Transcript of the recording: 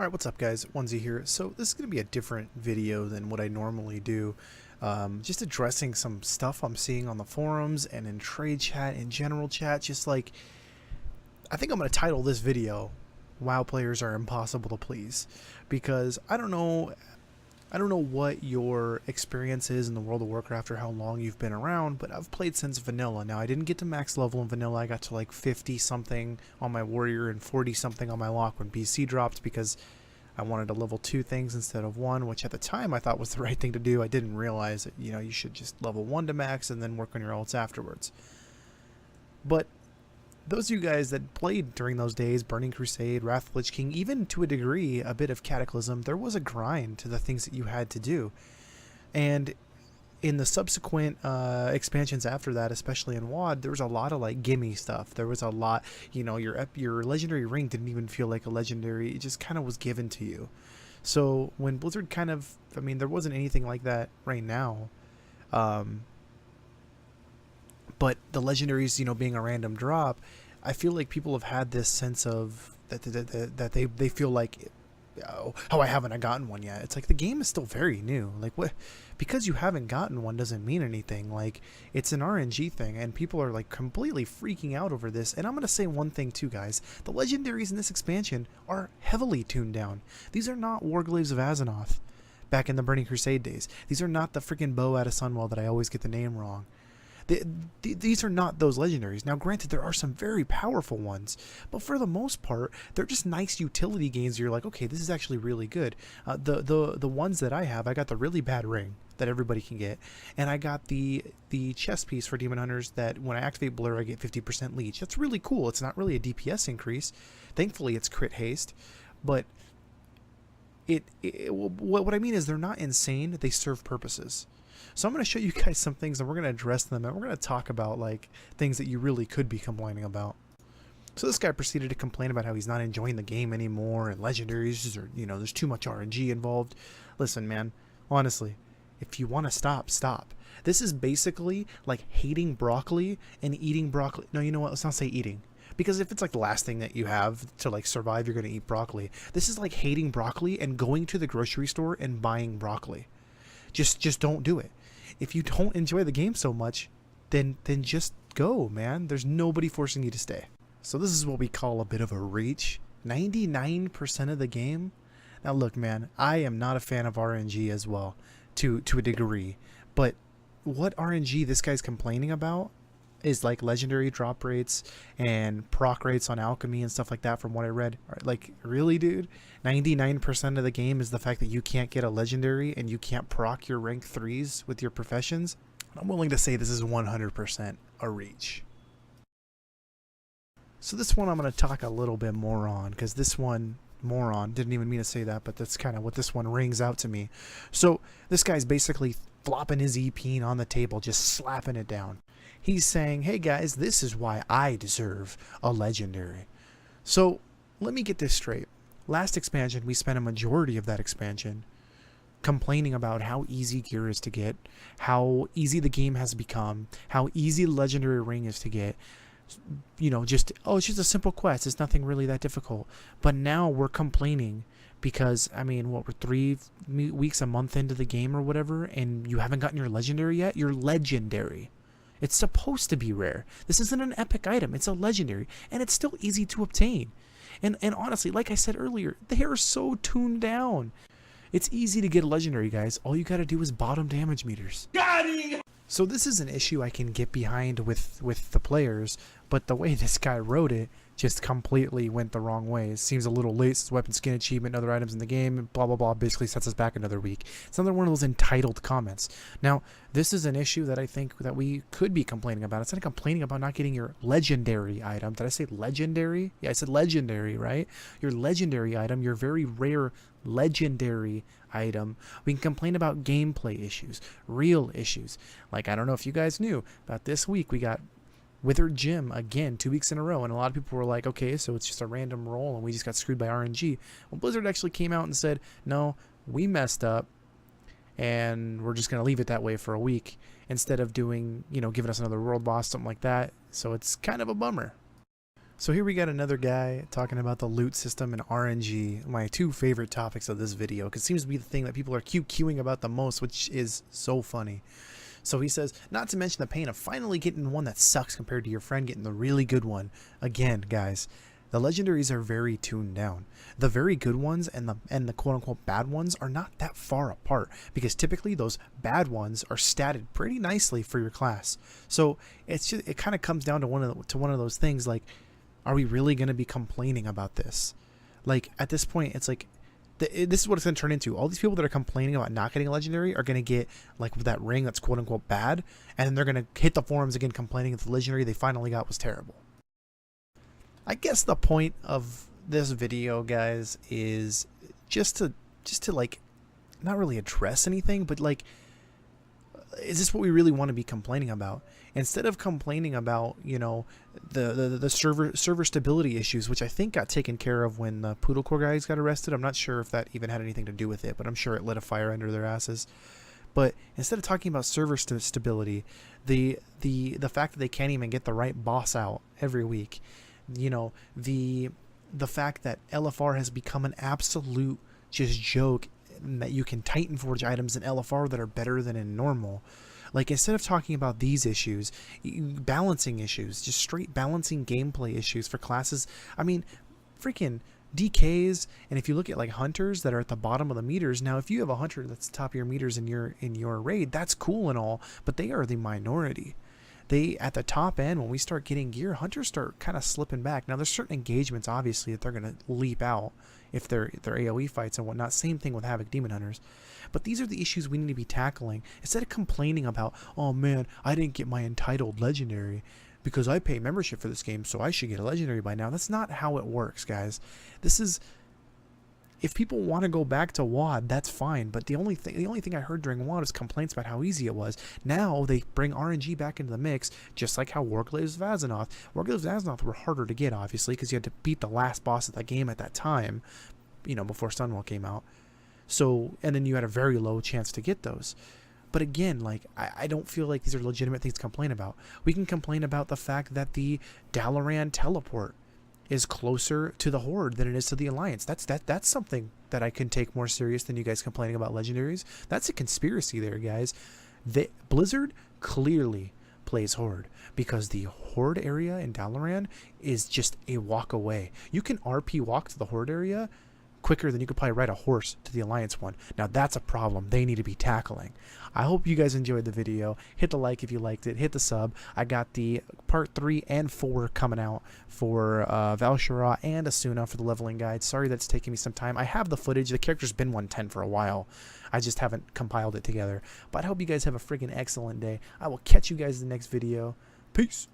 Alright, what's up guys? Wunzy here. So this is going to be a different video than what I normally do. Just addressing some stuff I'm seeing on the forums and in trade chat, in general chat. Just like, I think I'm going to title this video, WoW players are impossible to please. Because I don't know what your experience is in the World of Warcraft or how long you've been around, but I've played since vanilla. Now, I didn't get to max level in vanilla. I got to like 50 something on my warrior and 40 something on my lock when BC dropped because I wanted to level 2 things instead of 1, which at the time I thought was the right thing to do. I didn't realize that, you should just level 1 to max and then work on your ults afterwards. But those of you guys that played during those days, Burning Crusade, Wrath of Lich King, even to a degree, a bit of Cataclysm, there was a grind to the things that you had to do. And in the subsequent expansions after that, especially in WoD, there was a lot of like gimme stuff. There was a lot, your legendary ring didn't even feel like a legendary. It just kind of was given to you. So when Blizzard there wasn't anything like that right now. But the legendaries, being a random drop, I feel like people have had this sense of that they feel like, oh, I haven't gotten one yet. It's like the game is still very new. Like, what? Because you haven't gotten one doesn't mean anything. Like, it's an RNG thing, and people are like completely freaking out over this. And I'm gonna say one thing too, guys: the legendaries in this expansion are heavily tuned down. These are not Warglaives of Azeroth back in the Burning Crusade days. These are not the freaking bow out of Sunwell that I always get the name wrong. These are not those legendaries. Now, granted, there are some very powerful ones, but for the most part, they're just nice utility gains. You're like, okay, this is actually really good. The ones that I have, I got the really bad ring that everybody can get, and I got the chest piece for Demon Hunters that when I activate Blur, I get 50% leech. That's really cool. It's not really a DPS increase. Thankfully, it's crit haste, but what I mean is they're not insane. They serve purposes. So I'm going to show you guys some things and we're going to address them, and we're going to talk about like things that you really could be complaining about. So this guy proceeded to complain about how he's not enjoying the game anymore and legendaries are, there's too much RNG involved. Listen, man, honestly, if you want to stop. This is basically like hating broccoli and eating broccoli. No, you know what? Let's not say eating. Because if it's like the last thing that you have to like survive, you're going to eat broccoli. This is like hating broccoli and going to the grocery store and buying broccoli. Just don't do it. If you don't enjoy the game so much, then just go, man. There's nobody forcing you to stay. So this is what we call a bit of a reach. 99% of the game. Now look, man, I am not a fan of RNG as well, to a degree. But what RNG this guy's complaining about is like legendary drop rates and proc rates on alchemy and stuff like that from what I read. Like, really, dude? 99% of the game is the fact that you can't get a legendary and you can't proc your rank 3s with your professions? I'm willing to say this is 100% a reach. So this one I'm going to talk a little bit more on, because this one, moron, didn't even mean to say that, but that's kind of what this one rings out to me. So this guy's basically flopping his EP on the table, just slapping it down. He's saying, hey guys, this is why I deserve a legendary. So let me get this straight. Last expansion, we spent a majority of that expansion complaining about how easy gear is to get, how easy the game has become, how easy the legendary ring is to get. It's just a simple quest. It's nothing really that difficult. But now we're complaining because, we're 3 weeks, a month into the game or whatever, and you haven't gotten your legendary yet? You're legendary. It's supposed to be rare. This isn't an epic item. It's a legendary, and it's still easy to obtain. And honestly, like I said earlier, they are so tuned down. It's easy to get a legendary, guys. All you gotta do is bottom damage meters. Got it! So this is an issue I can get behind with the players, but the way this guy wrote it just completely went the wrong way. It seems a little late since weapon skin achievement and other items in the game, blah blah blah, basically sets us back another week. It's another one of those entitled comments. Now, this is an issue that I think that we could be complaining about. Instead of complaining about not getting your legendary item, did I say legendary? Yeah, I said legendary, right? Your legendary item, your very rare legendary item. We can complain about gameplay issues, real issues. Like, I don't know if you guys knew, about this week we got Withered Gym again 2 weeks in a row, and a lot of people were like, okay, so it's just a random roll and we just got screwed by RNG. Well, Blizzard actually came out and said, no, we messed up and we're just going to leave it that way for a week instead of doing, giving us another world boss, something like that. So it's kind of a bummer. So here we got another guy talking about the loot system and RNG, my two favorite topics of this video, because it seems to be the thing that people are QQing about the most, which is so funny. So he says, not to mention the pain of finally getting one that sucks compared to your friend getting the really good one. Again, guys, the legendaries are very tuned down. The very good ones and the quote-unquote bad ones are not that far apart, because typically those bad ones are statted pretty nicely for your class. So it kind of comes down to one of those things like, are we really going to be complaining about this? Like, at this point, it's like, this is what it's going to turn into. All these people that are complaining about not getting a legendary are going to get, like, that ring that's quote-unquote bad, and then they're going to hit the forums again complaining that the legendary they finally got was terrible. I guess the point of this video, guys, is just to like, not really address anything, but, like, is this what we really want to be complaining about? Instead of complaining about, you know, the server stability issues, which I think got taken care of when the Poodle Core guys got arrested. I'm not sure if that even had anything to do with it, but I'm sure it lit a fire under their asses. But instead of talking about server stability, the fact that they can't even get the right boss out every week, you know, the fact that LFR has become an absolute just joke, that you can Titan Forge items in LFR that are better than in normal. Like, instead of talking about these issues, balancing issues, just straight balancing gameplay issues for classes, I mean, freaking DKs, and if you look at like hunters that are at the bottom of the meters, now if you have a hunter that's top of your meters in your raid, that's cool and all, but they are the minority. They, at the top end, when we start getting gear, hunters start kind of slipping back. Now, there's certain engagements, obviously, that they're going to leap out if they're AoE fights and whatnot. Same thing with Havoc Demon Hunters. But these are the issues we need to be tackling. Instead of complaining about, oh man, I didn't get my entitled legendary because I pay membership for this game, so I should get a legendary by now. That's not how it works, guys. This is... If people want to go back to WoD, that's fine. But the only thing I heard during WoD was complaints about how easy it was. Now they bring RNG back into the mix, just like how Warglaves of Azzinoth. Warglaves of Azzinoth were harder to get, obviously, because you had to beat the last boss of that game at that time, you know, before Sunwell came out. So, and then you had a very low chance to get those. But again, like, I don't feel like these are legitimate things to complain about. We can complain about the fact that the Dalaran teleport is closer to the Horde than it is to the Alliance. That's something that I can take more serious than you guys complaining about legendaries. That's a conspiracy there, guys. Blizzard clearly plays Horde, because the Horde area in Dalaran is just a walk away. You can RP walk to the Horde area quicker than you could probably ride a horse to the Alliance one. Now that's a problem they need to be tackling. I hope you guys enjoyed the video. Hit the like if you liked it. Hit the sub. I got the part 3 and 4 coming out for Val'sharah and Asuna for the leveling guide. Sorry that's taking me some time. I have the footage. The character's been 110 for a while. I just haven't compiled it together. But I hope you guys have a friggin' excellent day. I will catch you guys in the next video. Peace.